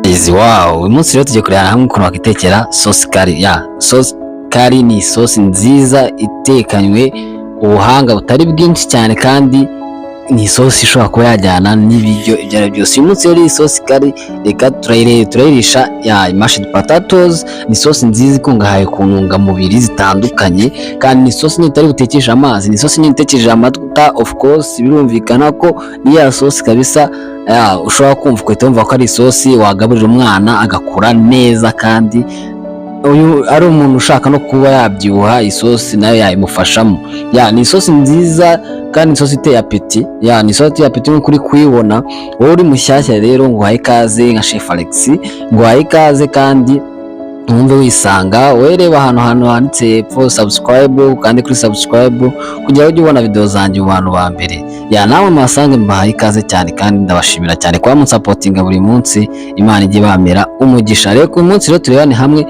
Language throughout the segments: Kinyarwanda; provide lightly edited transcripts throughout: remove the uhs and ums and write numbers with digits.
Wow, uyu munsi rero tugiye kureba hamwe ukuntu wakitekera sauce curry. Sauce curry ni sauce nziza itekanywe ubuhanga butari bwinshi cyane, kandi ni sauce ishobora kuba yajyana n'ibiryo ibyo ari byose. Uyu munsi rero iyi sauce curry reka turayirisha mashed potatoes. Ni sauce nziza ikungahaye ku ntungamubiri zitandukanye, kandi ni sauce itari butekesha amazi, ni sauce itekeje amata. Of course birumvikana ko ni ya sauce kabisa ushobora kumva ko itumva ko ari sauce wagaburira umwana agakura neza, kandi uyu ari umuntu ushaka no kuba yabyibuha, isosi nayo yayimufashamo. Ni sauce nziza kandi sauce iteye apeti. Ni sauce iteye apeti nk'uri kuyibona. Wowe uri mushyashya rero ngo uhaye ikaze nka Chef Alex, ngo uhaye ikaze kandi wumve wisanga. Wereba ahantu handitse hepfo subscribe, kandi kuri subscribe kugira ujye ubona video zanjye mu bantu ba mbere. Namwe mwasange mbahaye ikaze cyane, kandi ndabashimira cyane kuba munsapotinga buri munsi. Imana ijye bamera umugisha. Rero uyu munsi rero turebane hamwe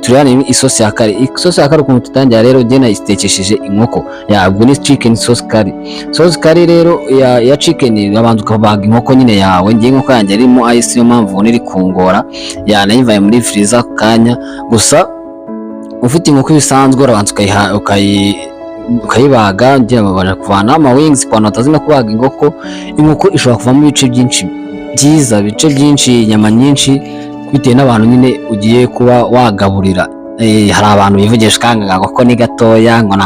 turane isosi ya curry. Isosi ya curry ukuntu tutangira rero je nayitekesheje inkoko. Ubwo ni chicken sauce curry. Sauce curry rero ya chicken abantu ukabaga inkoko nyine yawe. Ngiye inkoko yanjye irimo ice, yo mpamvu niri kungora. Nayivaye muri freezer kanya. Gusa ufite inkoko bisanzwe urabanza ukayibaga. Ngiye babana kuvana ama wings kwa natazi no kubaga inkoko. Inkoko ishobora kuvamo ibice byinshi byiza, ibice byinshi, inyama nyinshi, bitewe n'abantu nyine ugiye kuba wagaburira. Hari abantu bivugisha kanga ko ni gatoya ngo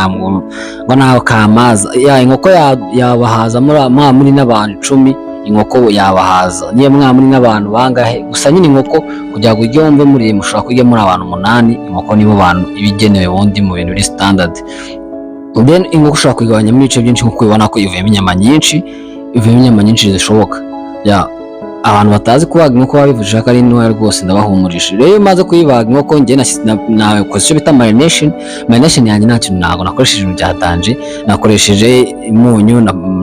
naho kamaza. Inkoko yabahaza muri n'abantu 10. Inkoko yabahaza niyo muri n'abantu bangahe. Gusa nyine inkoko kugira ngo ujye wumve muri mushobora kujya muri abantu 8. Inkoko nibo bantu ibigenewe bundi mu bintu biri standard. Then inkoko ushobora kuyigabanya mu bice byinshi nkuko ubona ko ivuyemo inyama nyinshi zishoboka. Abantu batazi kubaga inkoko babivuje ko ari ntoya rwose, ndabahumurije. Rero iyo maze kuyibaga inkoko njye nakoze icyo bita marination yanjye. Nta kintu ntabwo nakoresheje ibintu byatanje, nakoresheje imunyu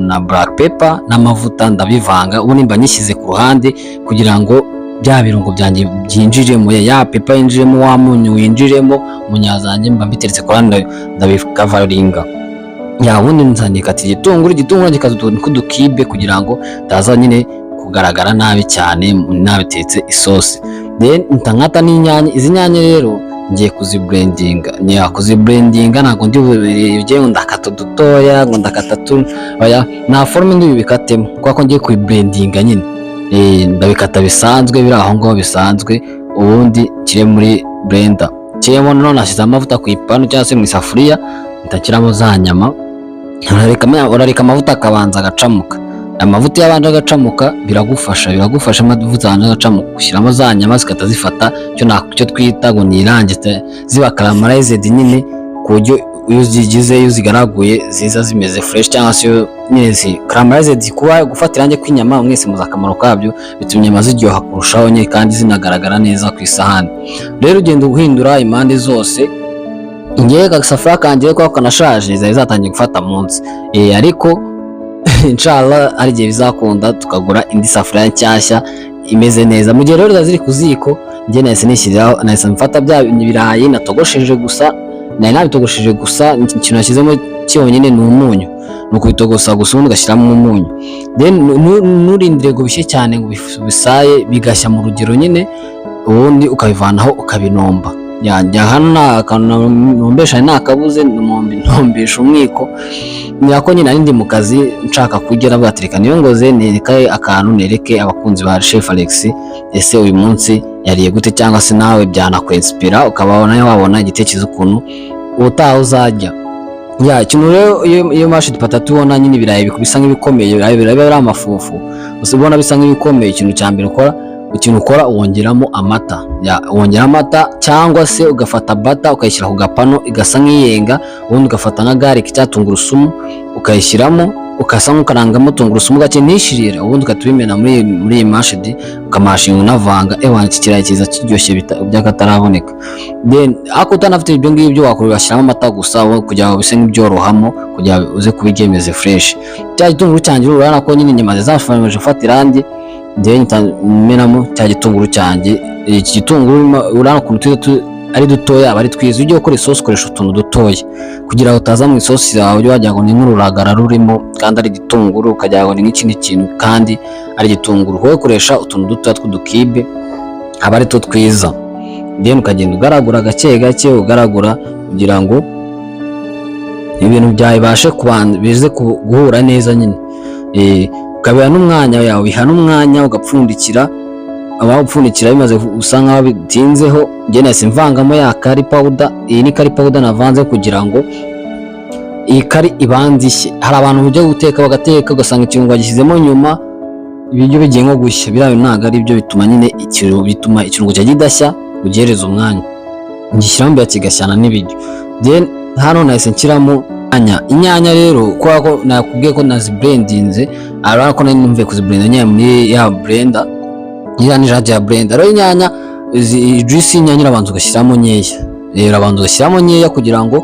na black pepper n'amavuta, ndabivanga. Ubu nimba nyishyize ku ruhande kugira ngo bya birungo byanjye byinjiremo, ya pepper yinjiremo, wa munyu winjiremo, munyazanjye mba mbiteretse ku ruhande ndabikavaringa. Ubundi nzandika igitunguru gikazutuntu kudukibe kugira ngo taza nyine kugaragara nabi cyane nabitetse isosi. Then ntankata n'inyanya. Izi nyanya rero ngiye kuziblendinga. Ntabwo ndi buje ngo ndakata dutoya ngo ndakata na forme ndi bikatemo, kuko ngiye kuyiblendinga nyine. Ndabikata bisanzwe biri aho ngaho bisanzwe. Ubundi kire muri blender, kiremo none nashyize amavuta ku ipanu cyangwa se mu isafuriya, ndakiramo za nyama. Urareka amavuta akabanza agacamuka. Amavuta yabanje agacamuka biragufasha amavuta yabanje agacamuka, ushyiramo za nyama zikata zifata cyo twita ngo ni irangi, ziba caramelized nyine, ku buryo iyo uzigaraguye ziza zimeze fresh, cyangwa se nyine caramelized. Kuba gufata irangi kw'inyama mwese muzi akamaro kabyo, bituma inyama ziryoha kurushaho nyine, kandi zinagaragara neza ku isahani. Rero ugenda uhindura impande zose. Ngiye agasafuriya kanjye ko kanashaje zari zatangiye gufata munsi, ariko inshallah ari gihe bizakunda tukagura indi safuriya nshyashya imeze neza. Mu gihe rero ziri ku ziko, njye nahise nishyiriraho, nahise mfata bya birayi natogosheje gusa. Nabitogosheje gusa, ikintu nashyizemo cyonyine ni umunyu. Nuko bitogosa gusa ubundi ugashyiramo umunyu. Then nurindire ngo bishye cyane ngo bisaye bigashya mu rugero nyine, ubundi ukabivanaho ukabinomba. Hano nta kantu nombesha nakabuze, ntombesha umwiko. Nako nyine ndi mu kazi nshaka kugera bwatereka niyo ngoze nereka akantu nereke abakunzi ba Chef Alex ese uyu munsi yariye gute, cyangwa se nawe byanakwinspira ukababona wabona igitekerezo ukuntu utaho uzajya. Ikintu rero iyo mashed potato ubona nyine ibirayi bisa nk'ibikomeye, ibirayi ari amafufu, ubona bisa nk'ibikomeye, ikintu cya mbere ukora wongeramo amata. Wongera amata, cyangwa se ugafata butter ukayishyira ku gapano igasa nk'iyenga. Ubundi ugafata nka garlic cyangwa tungurusumu ukayishyiramo, ukasa nk'ukarangamo tungurusumu gake nishirira. Ubundi ukatubimena muri iyi mashed, ukamashinga unavanga. Iki kirayi cyiza kiryoshye byakataraboneka. Then ako utanafite ibyo ngibyo wakurashyiramo amata gusa kugira ngo bise nk'ibyorohamo, kugira uze kubigemeze fresh. Cya gitunguru cyanjye urabona ko nyine inyama zafashije gufata irangi. Ngiye nitamenamo cya gitunguru cyanjye. Iki gitunguru urana ukuntu ari dutoya, aba ari twiza. Ujye ukora isosi ukoresha utuntu dutoya kugira ngo utaza mu isosi yawe ujye wagira ngo ni nk'ururagara rurimo, kandi ari gitunguru ukagira ngo ni nk'ikindi kintu kandi ari gitunguru. Wowe ukoresha utuntu dutoya tw'udukibe aba ari two twiza, then ukagenda ugaragura gake gake ugaragura kugira ngo ibintu byawe bibashe bize guhura neza nyine. Ukabira n'umwanya yawe, biha n'umwanya ugapfundikira, abawupfundikira bimaze usa nkaho bitinzeho, njye nahise mvangamo ya kari powder. Iyi ni kari powder navanze kugira ngo iyi kari ibanze ishye. Hari abantu bujya guteka bagateka ugasanga ikirungo bagishyizemo nyuma ibiryo bigiye nko gushya, biriya ntabwo ari byo bituma nyine bituma ikirungo cya kidashya ugihereza umwanya, ngishyiramo mbere kigashyana n'ibiryo. Then hano nahise nshyiramo inyanya rero, kubera ko nakubwiye ko naziblendinze, ariko ko nari numviye kuziblenda nyine muri ya blender, iriya ni jage ya blender. Rero inyanya juice y'inyanya urabanza ugashyiramo nkeya, urabanza ugashyiramo nkeya kugira ngo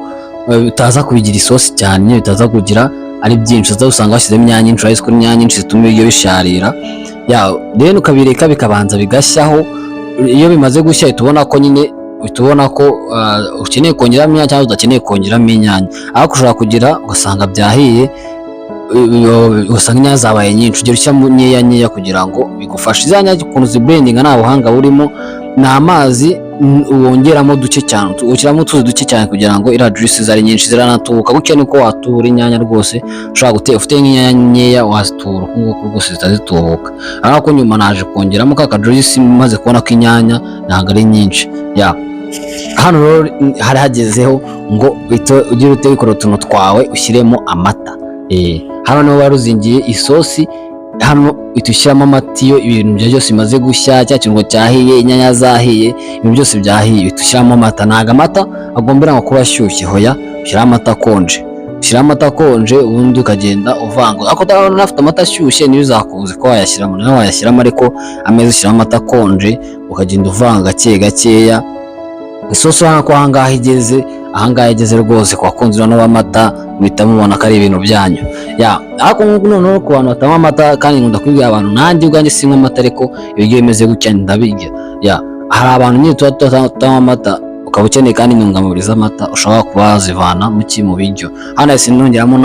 bitaza kubigira isosi cyane, bitaza kugira ari byinshi, usanga washyizemo inyanya nyinshi, urabona ko inyanya nyinshi zituma ibiryo bisharira. Then ukabireka bikabanza bigashyaho, iyo bimaze gushya uhita ubona ko ukeneye kongeramo inyanya cyangwa udakeneye kongeramo inyanya, ariko ushobora kugira ugasanga byahiye, ugasanga inyanya zabaye nyinshi, ugera ushyiramo nkeya kugira ngo bigufashe. Izo nyanya ukuntu ziblendinga nta buhanga burimo, ni amazi wongeramo duke cyane, ushyiramo utuzi duke cyane kugira ngo iriya juice zari nyinshi ziranatubuka. Gutya niko watubura inyanya rwose, ushobora guteka ufite nk'inyanya nkeya wazitura uku nguku rwose zitazitubuka. Ariko nyuma naje kongeramo ka juice maze kubona ko inyanya ntabwo ari nyinshi. Hano rero hari hagezeho ngo ugire utekora utuntu twawe ushyiremo amata. Hano niho waruzingiye isosi, hano ushyiramo amata iyo ibintu byose bimaze gushya, cya kirungo cyahiye, inyanya zahiye, ibintu byose byahiye, ushyiramo amata. Ntabwo amata agombera kuba ashyushye, hoya ushyiramo amata akonje, ubundi ukagenda uvanga. Ariko utabona afite amata ashyushye niyo uzakubuze ko wayashyiramo, nawe wayashyiramo, ariko ameza ushyiramo amata akonje ukagenda uvanga gake gakeya. Isosi urabona ko ahangaha igeze rwose, ku bakunzi n'abamata muhita mubona ko ari ibintu byanyu. Ariko noneho ku bantu batanywa amata, kandi nkunda kubwira abantu, nanjye ubwanjye sinywa amata ariko ibiryo bimeze gutya ndabirya. Hari abantu nyine tuba tutanywa amata, ukaba ukeneye kandi intungamubiri z'amata ushobora kuba wazivana mu biryo. Hano nahise nongeramo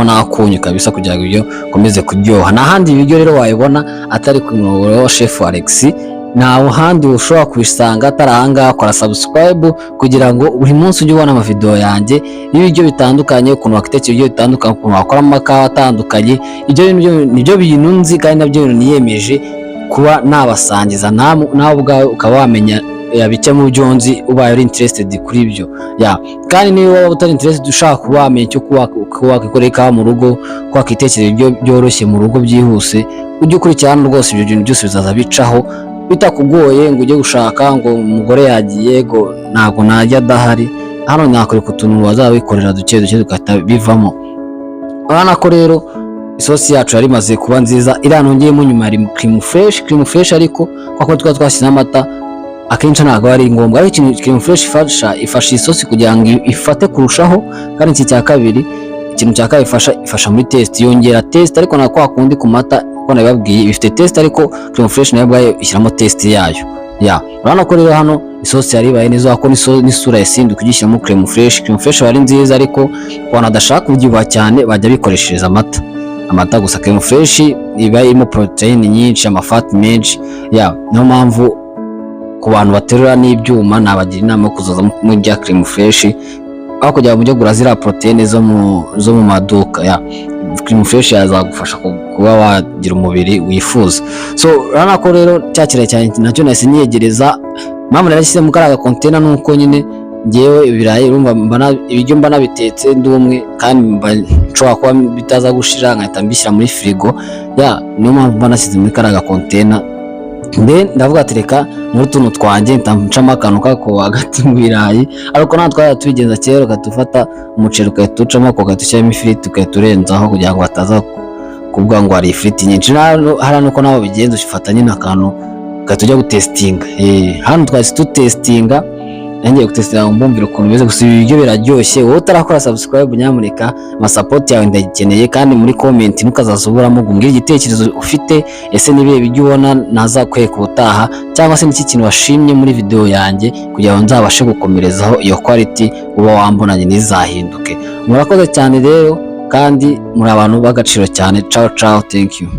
n'akunyu kabisa kugira ngo ibiryo bikomeze kuryoha. N'ahandi ibiryo rero wayibona atari ku muyoboro wa Chef Alex, ntawe handi ushobora kubisanga atari ahangaha. Kora subscribe kugira ngo buri munsi ujye ubona amavideo yanjye y'ibiryo bitandukanye, ukuntu wakitekera ibiryo bitandukanye, ukuntu wakora amakawa atandukanye. Ibyo nibyo bintu nzi kandi nabyo bintu niyemeje kuba nabasangiza, nawe ubwawe ukaba wamenya bike mu byo nzi ubaye uri interested kuri ibyo. Kandi niba waba utari interested ushaka kuba wamenya icyo wakikoreka mu rugo, kwakitekera ibiryo byoroshye mu rugo byihuse, ujye ukurikirana rwose ibyo bintu byose bizaza bicaho bitakugoye ngo ujye gushaka ngo umugore yagiye ngo ntabwo najya adahari. Hano nakwereka utuntu wazaba wikorera duke dukata bivamo. Urabona ko rero isosi yacu yari imaze kuba nziza. Iriya nongeyemo nyuma hari cream fresh, ariko kuko twashyize amata akenshi ntabwo ari ngombwa, ariko cream fresh ifasha isosi kugira ngo ifate kurushaho. Kandi ikintu cya kabiri ifasha muri taste, yongera taste, ariko na kwa kundi ku mata ko nabibabwiye bifite taste, ariko cream fresh nayo ubwayo ishyiramo taste yayo. Urabona ko rero hano isosi yari ibaye neza, ko n'isura yasinduka ugishyiramo cream fresh wari nziza. Ariko ku bantu badashaka kubyibuha cyane bajya bikoreshereza amata gusa. Cream fresh iba irimo protein nyinshi, amafati menshi. Niyo mpamvu ku bantu baterura n'ibyuma nabagira inama yo kuzaza mu bya cream fresh, aho kugira ngo mujye gura ziriya protein zo mu maduka. Cream fresh yazagufasha kuba wagira umubiri wifuza. So urabona ko rero cya kirayi cyane nacyo nahise niyegereza. Mpamvu narashyize mu kariya container nuko nyine ngewe ibirayi urumva ibiryo mba nabitetse ndi umwe, kandi nshobora kuba bitaza gushira nkahita mbishyira muri firigo. Niyo mpamvu mba nashyize muri kariya container. Ndavuga ati reka muri utuntu twanjye ncamo akantu kako hagati mu birayi, ariko natwe twari tubigenza kera, ukadufata umuceri ugahita ucamo ako ugahita ushyiramo ifiriti ugahita urenzaho kugira ngo bataza kuvuga ngo hari ifiriti nyinshi. Hariya nuko nabo bigenza, ufata nyine akantu ugahita ujya gutesitinga. Hano twahise tutesitinga, nanjye gutesitinga ngo mbumvire ukuntu bimeze. Gusa ibi biryo biraryoshye. Wowe utarakora subscribe nyamuneka, amasapoti yawe ndagikeneye, kandi muri comment ntukazazuburamo ngo umbwire igitekerezo ufite, ese nibihe biryo ubona nazakwereka ubutaha, cyangwa se n'iki kintu washimye muri video yanjye kugira ngo nzabashe gukomerezaho iyo quality uba wambonanye ntizahinduke. Murakoze cyane rero, kandi muri abantu b'agaciro cyane. Ciao, thank you.